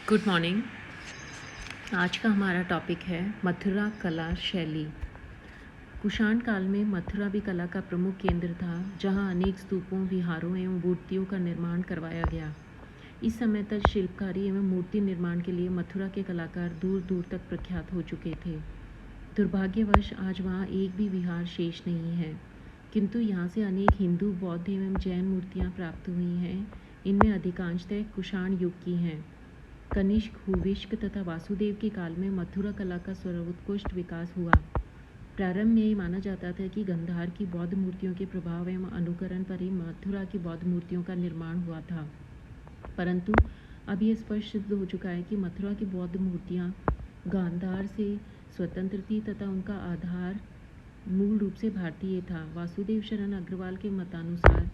Good morning. आज का हमारा टॉपिक है मथुरा कला शैली। कुषाण काल में मथुरा भी कला का प्रमुख केंद्र था, जहां अनेक स्तूपों, विहारों एवं मूर्तियों का निर्माण करवाया गया। इस समय तक शिल्पकारी एवं मूर्ति निर्माण के लिए मथुरा के कलाकार दूर दूर तक प्रख्यात हो चुके थे। दुर्भाग्यवश आज वहाँ एक भी विहार शेष नहीं है, किंतु यहाँ से अनेक हिंदू, बौद्ध एवं जैन मूर्तियाँ प्राप्त हुई हैं। इनमें अधिकांशतः कुषाण युग की हैं। कनिष्क, हुविष्क तथा वासुदेव के काल में मथुरा कला का सर्वोत्कृष्ट विकास हुआ। प्रारंभ में ये माना जाता था कि गंधार की बौद्ध मूर्तियों के प्रभाव एवं अनुकरण पर ही मथुरा की बौद्ध मूर्तियों का निर्माण हुआ था, परंतु अब यह स्पष्ट सिद्ध हो चुका है कि मथुरा की बौद्ध मूर्तियाँ गांधार से स्वतंत्र थी तथा उनका आधार मूल रूप से भारतीय था। वासुदेव शरण अग्रवाल के मतानुसार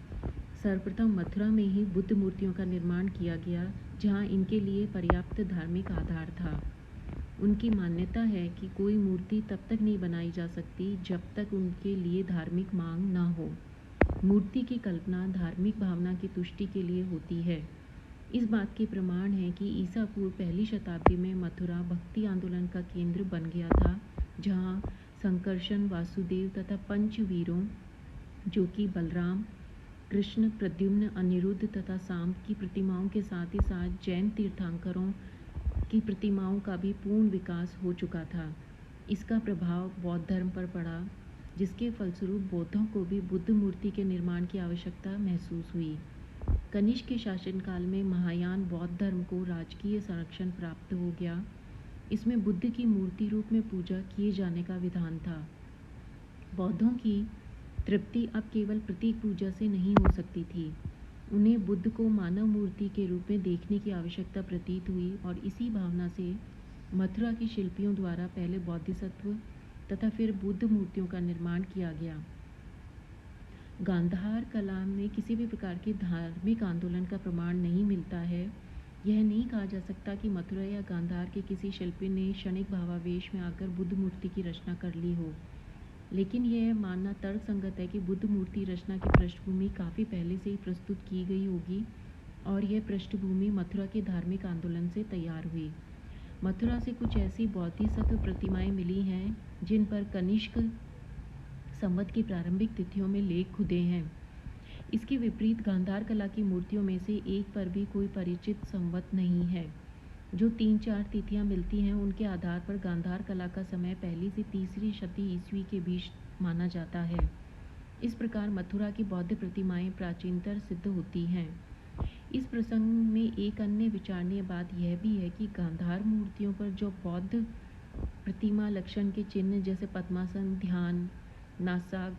सर्वप्रथम मथुरा में ही बुद्ध मूर्तियों का निर्माण किया गया, जहाँ इनके लिए पर्याप्त धार्मिक आधार था। उनकी मान्यता है कि कोई मूर्ति तब तक नहीं बनाई जा सकती जब तक उनके लिए धार्मिक मांग न हो। मूर्ति की कल्पना धार्मिक भावना की तुष्टि के लिए होती है। इस बात के प्रमाण है कि ईसा पूर्व पहली शताब्दी में मथुरा भक्ति आंदोलन का केंद्र बन गया था, जहाँ संकर्षण, वासुदेव तथा पंचवीरों जो कि बलराम, कृष्ण, प्रद्युम्न, अनिरुद्ध तथा सांब की प्रतिमाओं के साथ ही साथ जैन तीर्थंकरों की प्रतिमाओं का भी पूर्ण विकास हो चुका था। इसका प्रभाव बौद्ध धर्म पर पड़ा, जिसके फलस्वरूप बौद्धों को भी बुद्ध मूर्ति के निर्माण की आवश्यकता महसूस हुई। कनिष्क के शासनकाल में महायान बौद्ध धर्म को राजकीय संरक्षण प्राप्त हो गया। इसमें बुद्ध की मूर्ति रूप में पूजा किए जाने का विधान था। बौद्धों की तृप्ति अब केवल प्रतीक पूजा से नहीं हो सकती थी। उन्हें बुद्ध को मानव मूर्ति के रूप में देखने की आवश्यकता प्रतीत हुई और इसी भावना से मथुरा के शिल्पियों द्वारा पहले बोधिसत्व तथा फिर बुद्ध मूर्तियों का निर्माण किया गया। गांधार कला में किसी भी प्रकार के धार्मिक आंदोलन का प्रमाण नहीं मिलता है। यह नहीं कहा जा सकता कि मथुरा या गांधार के किसी शिल्पी ने क्षणिक भावावेश में आकर बुद्ध मूर्ति की रचना कर ली हो, लेकिन यह मानना तर्कसंगत है कि बुद्ध मूर्ति रचना की पृष्ठभूमि काफ़ी पहले से ही प्रस्तुत की गई होगी और यह पृष्ठभूमि मथुरा के धार्मिक आंदोलन से तैयार हुई। मथुरा से कुछ ऐसी बोधिसत्व प्रतिमाएं मिली हैं जिन पर कनिष्क संवत की प्रारंभिक तिथियों में लेख खुदे हैं। इसके विपरीत गांधार कला की मूर्तियों में से एक पर भी कोई परिचित संवत नहीं है। जो 3-4 तिथियां मिलती हैं, उनके आधार पर गांधार कला का समय पहली से तीसरी शती ईस्वी के बीच माना जाता है। इस प्रकार मथुरा की बौद्ध प्रतिमाएं प्राचीनतर सिद्ध होती हैं। इस प्रसंग में एक अन्य विचारणीय बात यह भी है कि गांधार मूर्तियों पर जो बौद्ध प्रतिमा लक्षण के चिन्ह जैसे पद्मासन, ध्यान, नासाग,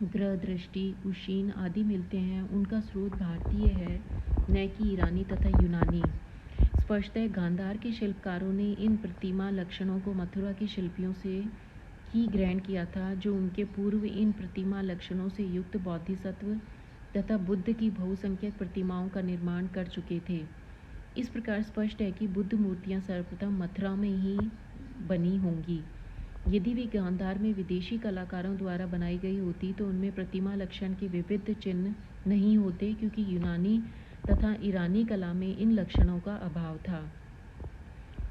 ग्रह दृष्टि, उशीन आदि मिलते हैं, उनका स्रोत भारतीय है, न कि ईरानी तथा यूनानी। स्पष्टतः गांधार के शिल्पकारों ने इन प्रतिमा लक्षणों को मथुरा के शिल्पियों से ही ग्रहण किया था, जो उनके पूर्व इन प्रतिमा लक्षणों से युक्त बोधिसत्व तथा बुद्ध की बहुसंख्यक प्रतिमाओं का निर्माण कर चुके थे। इस प्रकार स्पष्ट है कि बुद्ध मूर्तियां सर्वप्रथम मथुरा में ही बनी होंगी। यदि वे गांधार में विदेशी कलाकारों द्वारा बनाई गई होती तो उनमें प्रतिमा लक्षण के विविध चिन्ह नहीं होते, क्योंकि यूनानी तथा ईरानी कला में इन लक्षणों का अभाव था।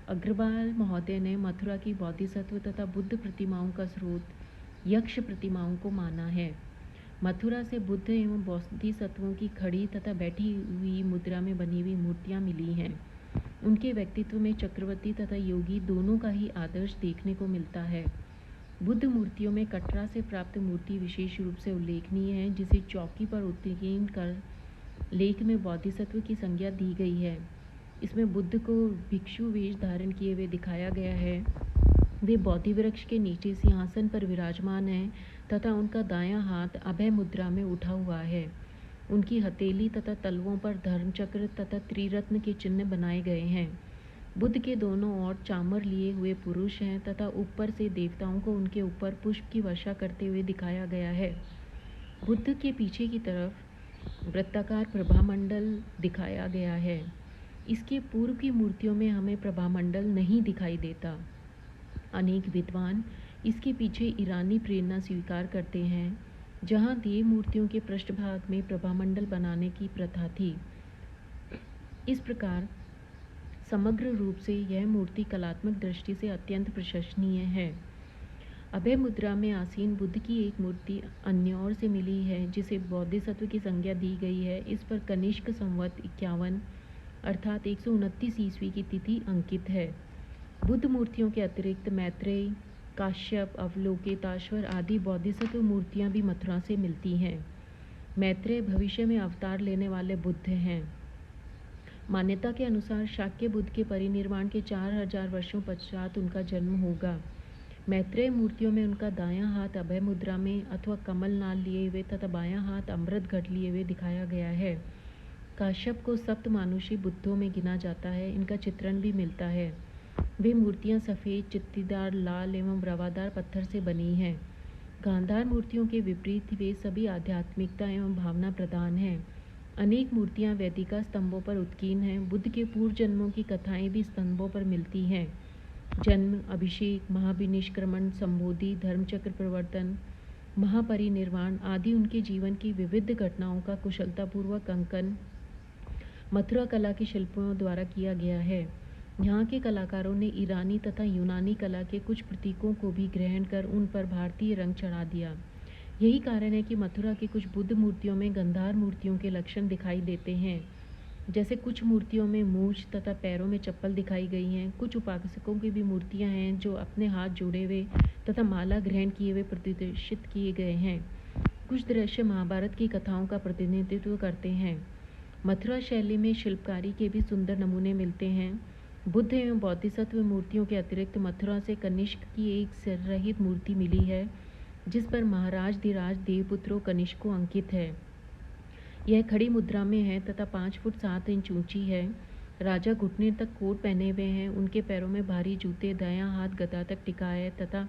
अग्रवाल महोदय ने मथुरा की बोधिसत्व तथा बुद्ध प्रतिमाओं का स्रोत यक्ष प्रतिमाओं को माना है। मथुरा से बुद्ध एवं बोधिसत्वों की खड़ी तथा बैठी हुई मुद्रा में बनी हुई मूर्तियां मिली हैं। उनके व्यक्तित्व में चक्रवर्ती तथा योगी दोनों का ही आदर्श देखने को मिलता है। बुद्ध मूर्तियों में कटरा से प्राप्त मूर्ति विशेष रूप से उल्लेखनीय है, जिसे चौकी पर उत्कीर्ण कर लेख में बोधिसत्व की संज्ञा दी गई है। इसमें बुद्ध को भिक्षु वेश धारण किए हुए दिखाया गया है। वे बोधि वृक्ष के नीचे सिंहासन पर विराजमान हैं तथा उनका दायां हाथ अभय मुद्रा में उठा हुआ है। उनकी हथेली तथा तलवों पर धर्मचक्र तथा त्रिरत्न के चिन्ह बनाए गए हैं। बुद्ध के दोनों ओर चामर लिए हुए पुरुष हैं तथा ऊपर से देवताओं को उनके ऊपर पुष्प की वर्षा करते हुए दिखाया गया है। बुद्ध के पीछे की तरफ वृत्ताकार प्रभामंडल दिखाया गया है। इसके पूर्व की मूर्तियों में हमें प्रभामंडल नहीं दिखाई देता। अनेक विद्वान इसके पीछे ईरानी प्रेरणा स्वीकार करते हैं, जहाँ देव मूर्तियों के पृष्ठभाग में प्रभामंडल बनाने की प्रथा थी। इस प्रकार समग्र रूप से यह मूर्ति कलात्मक दृष्टि से अत्यंत प्रशंसनीय है। अभय मुद्रा में आसीन बुद्ध की एक मूर्ति अन्य ओर से मिली है जिसे बोधिसत्व की संज्ञा दी गई है। इस पर कनिष्क संवत 51 अर्थात 129 ईस्वी की तिथि अंकित है। बुद्ध मूर्तियों के अतिरिक्त मैत्रेय, काश्यप, अवलोकिताश्वर आदि बोधिसत्व मूर्तियां भी मथुरा से मिलती हैं। मैत्रेय भविष्य में अवतार लेने वाले बुद्ध हैं। मान्यता के अनुसार शाक्य बुद्ध के परिनिर्वाण के 4000 वर्षों पश्चात उनका जन्म होगा। मैत्रेय मूर्तियों में उनका दायां हाथ अभय मुद्रा में अथवा कमल नाल लिए हुए तथा बायां हाथ अमृत घट लिए हुए दिखाया गया है। काश्यप को सप्त मानुषी बुद्धों में गिना जाता है। इनका चित्रण भी मिलता है। वे मूर्तियां सफ़ेद, चित्तीदार, लाल एवं रवादार पत्थर से बनी हैं। गांधार मूर्तियों के विपरीत वे सभी आध्यात्मिकता एवं भावना प्रधान हैं। अनेक मूर्तियां वेदिका स्तंभों पर उत्कीर्ण हैं। बुद्ध के पूर्व जन्मों की कथाएं भी स्तंभों पर मिलती हैं। जन्म, अभिषेक, महाभिनिष्क्रमण, संबोधि, धर्मचक्र प्रवर्तन, महापरिनिर्वाण आदि उनके जीवन की विविध घटनाओं का कुशलतापूर्वक अंकन मथुरा कला के शिल्पियों द्वारा किया गया है। यहाँ के कलाकारों ने ईरानी तथा यूनानी कला के कुछ प्रतीकों को भी ग्रहण कर उन पर भारतीय रंग चढ़ा दिया। यही कारण है कि मथुरा की कुछ बुद्ध मूर्तियों में गंधार मूर्तियों के लक्षण दिखाई देते हैं। जैसे कुछ मूर्तियों में मूछ तथा पैरों में चप्पल दिखाई गई हैं। कुछ उपासकों की भी मूर्तियां हैं जो अपने हाथ जोड़े हुए तथा माला ग्रहण किए हुए प्रदर्शित किए गए हैं। कुछ दृश्य महाभारत की कथाओं का प्रतिनिधित्व करते हैं। मथुरा शैली में शिल्पकारी के भी सुंदर नमूने मिलते हैं। बुद्ध एवं बोधिसत्व मूर्तियों के अतिरिक्त मथुरा से कनिष्क की एक सिर रहित मूर्ति मिली है जिस पर महाराज धीराज देवपुत्रो कनिष्को अंकित है। यह खड़ी मुद्रा में है तथा 5 फुट 7 इंच ऊंची है। राजा घुटने तक कोट पहने हुए हैं। उनके पैरों में भारी जूते, दायां हाथ गदा तक टिका है तथा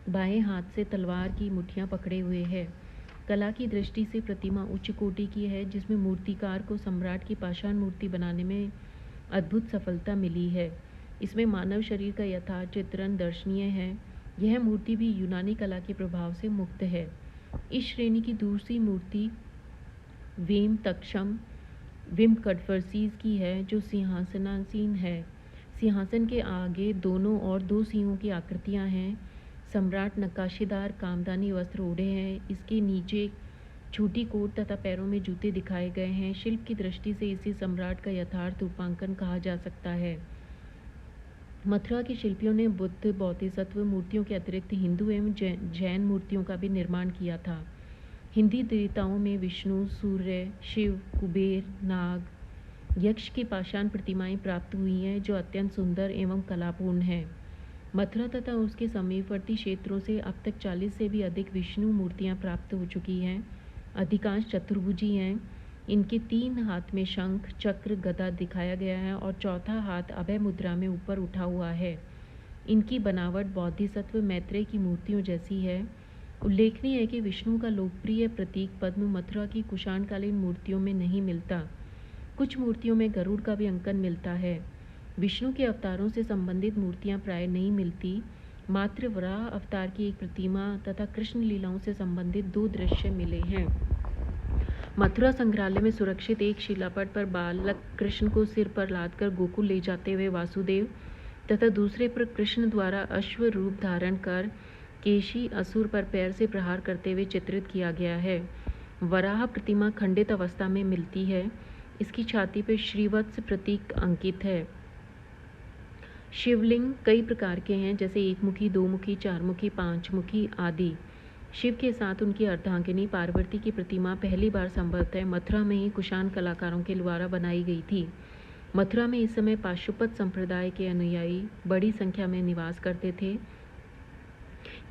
बाएं हाथ से तलवार की मुठ्ठियां पकड़े हुए है। कला की दृष्टि से प्रतिमा उच्च कोटि की है जिसमें मूर्तिकार को सम्राट की पाषाण मूर्ति बनाने में अद्भुत सफलता मिली है। इसमें मानव शरीर का यथार्थ चित्रण दर्शनीय है। यह मूर्ति भी यूनानी कला के प्रभाव से मुक्त है। इस श्रेणी की दूसरी मूर्ति वेम तक्षम विमकटफर्सीज की है जो सिंहासनासीन है। सिंहासन के आगे दोनों और 2 सिंहों की आकृतियां हैं। सम्राट नक्काशीदार कामदानी वस्त्र ओढ़े हैं। इसके नीचे छोटी कोट तथा पैरों में जूते दिखाए गए हैं। शिल्प की दृष्टि से इसे सम्राट का यथार्थ रूपांकन कहा जा सकता है। मथुरा के शिल्पियों ने बुद्ध बोधिसत्व मूर्तियों के अतिरिक्त हिंदू एवं जैन मूर्तियों का भी निर्माण किया था। हिंदी देवताओं में विष्णु, सूर्य, शिव, कुबेर, नाग, यक्ष की पाषाण प्रतिमाएं प्राप्त हुई हैं जो अत्यंत सुंदर एवं कलापूर्ण है। मथुरा तथा उसके समीपवर्ती क्षेत्रों से अब तक 40 से भी अधिक विष्णु मूर्तियां प्राप्त हो चुकी हैं। अधिकांश चतुर्भुजी हैं। इनके 3 हाथ में शंख, चक्र, गदा दिखाया गया है और चौथा हाथ अभय मुद्रा में ऊपर उठा हुआ है। इनकी बनावट बोधिसत्व मैत्रेय की मूर्तियों जैसी है। उल्लेखनीय है कि विष्णु का लोकप्रिय प्रतीक पद्म मथुरा की कुषाणकालीन मूर्तियों में नहीं मिलता। कुछ मूर्तियों में गरुड़ का भी अंकन मिलता है। विष्णु के अवतारों से संबंधित मूर्तियां प्राय नहीं मिलती। मात्र वराह अवतार की एक प्रतिमा तथा कृष्ण लीलाओं से संबंधित 2 दृश्य मिले हैं। मथुरा संग्रहालय में सुरक्षित एक शिलापट पर बालक कृष्ण को सिर पर लादकर गोकुल ले जाते हुए वासुदेव तथा दूसरे पर कृष्ण द्वारा अश्व रूप धारण कर केशी असुर पर पैर से प्रहार करते हुए चित्रित किया गया है। वराह प्रतिमा खंडित अवस्था में मिलती है। इसकी छाती पर श्रीवत्स प्रतीक अंकित है। शिवलिंग कई प्रकार के हैं जैसे 1 मुखी, 2 मुखी, 4 मुखी, 5 मुखी आदि। शिव के साथ उनकी अर्धांगिनी पार्वती की प्रतिमा पहली बार संभवतः मथुरा में ही कुषाण कलाकारों के द्वारा बनाई गई थी। मथुरा में इस समय पाशुपत संप्रदाय के अनुयायी बड़ी संख्या में निवास करते थे।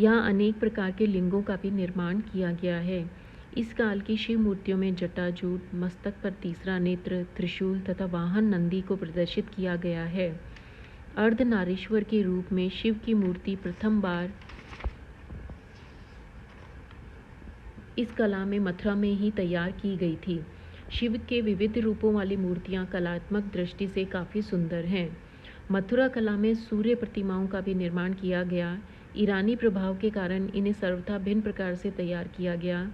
यहाँ अनेक प्रकार के लिंगों का भी निर्माण किया गया है। इस काल की शिव मूर्तियों में जटाजूट, मस्तक पर तीसरा नेत्र, त्रिशूल तथा वाहन नंदी को प्रदर्शित किया गया है। अर्धनारीश्वर के रूप में शिव की मूर्ति प्रथम बार इस कला में मथुरा में ही तैयार की गई थी। शिव के विविध रूपों वाली मूर्तियां कलात्मक दृष्टि से काफ़ी सुंदर हैं। मथुरा कला में सूर्य प्रतिमाओं का भी निर्माण किया गया। ईरानी प्रभाव के कारण इन्हें सर्वथा भिन्न प्रकार से तैयार किया गया।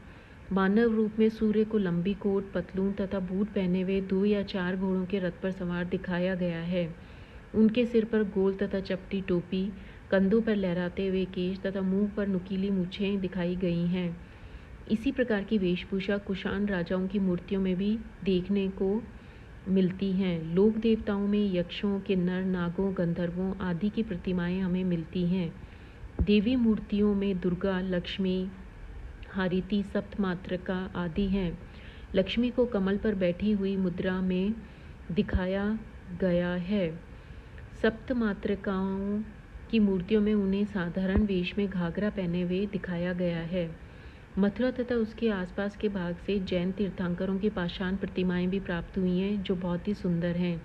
मानव रूप में सूर्य को लंबी कोट, पतलून तथा बूट पहने हुए 2 या 4 घोड़ों के रथ पर सवार दिखाया गया है। उनके सिर पर गोल तथा चपटी टोपी, कंधों पर लहराते हुए केश तथा मुंह पर नुकीली मूछें दिखाई गई हैं। इसी प्रकार की वेशभूषा कुषाण राजाओं की मूर्तियों में भी देखने को मिलती हैं। लोक देवताओं में यक्षों, किन्नर, नागों, गंधर्वों आदि की प्रतिमाएं हमें मिलती हैं। देवी मूर्तियों में दुर्गा, लक्ष्मी, हारिति, सप्तमात्रका आदि हैं। लक्ष्मी को कमल पर बैठी हुई मुद्रा में दिखाया गया है। सप्तमात्रकाओं की मूर्तियों में उन्हें साधारण वेश में घाघरा पहने हुए दिखाया गया है। मथुरा तथा उसके आसपास के भाग से जैन तीर्थंकरों की पाषाण प्रतिमाएं भी प्राप्त हुई हैं, जो बहुत ही सुंदर हैं।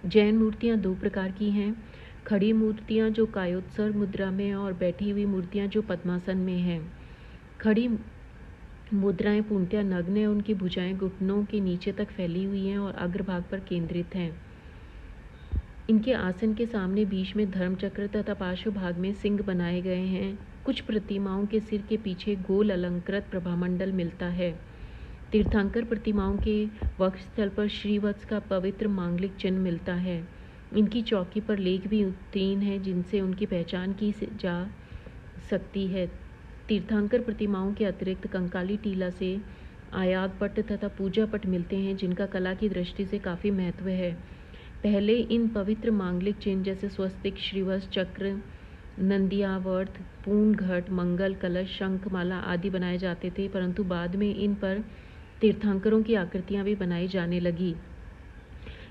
जैन मूर्तियां दो प्रकार की हैं, खड़ी मूर्तियां जो कायोत्सर्ग मुद्रा में हैं और बैठी हुई मूर्तियां जो पद्मासन में हैं। खड़ी मुद्राएं पूर्णतया नग्न हैं, उनकी भुजाएं घुटनों के नीचे तक फैली हुई हैं और अग्रभाग पर केंद्रित हैं। इनके आसन के सामने बीच में धर्मचक्र तथा पार्श्व भाग में सिंह बनाए गए हैं। कुछ प्रतिमाओं के सिर के पीछे गोल अलंकृत प्रभामंडल मिलता है। तीर्थंकर प्रतिमाओं के वक्षस्थल पर श्रीवत्स का पवित्र मांगलिक चिन्ह मिलता है। इनकी चौकी पर लेख भी उत्तीर्ण है, जिनसे उनकी पहचान की जा सकती है। तीर्थंकर प्रतिमाओं के अतिरिक्त कंकाली टीला से आयाग पट तथा पूजा पट मिलते हैं, जिनका कला की दृष्टि से काफ़ी महत्व है। पहले इन पवित्र मांगलिक चिन्ह जैसे स्वस्तिक, श्रीवत्स, चक्र, नंदियावर्त, पूर्ण घट, मंगल कलश, शंख माला आदि बनाए जाते थे, परंतु बाद में इन पर तीर्थंकरों की आकृतियां भी बनाई जाने लगी।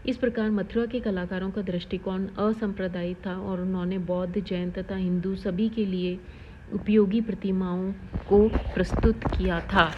इस प्रकार मथुरा के कलाकारों का दृष्टिकोण असंप्रदायिक था और उन्होंने बौद्ध, जैन तथा हिंदू सभी के लिए उपयोगी प्रतिमाओं को प्रस्तुत किया था।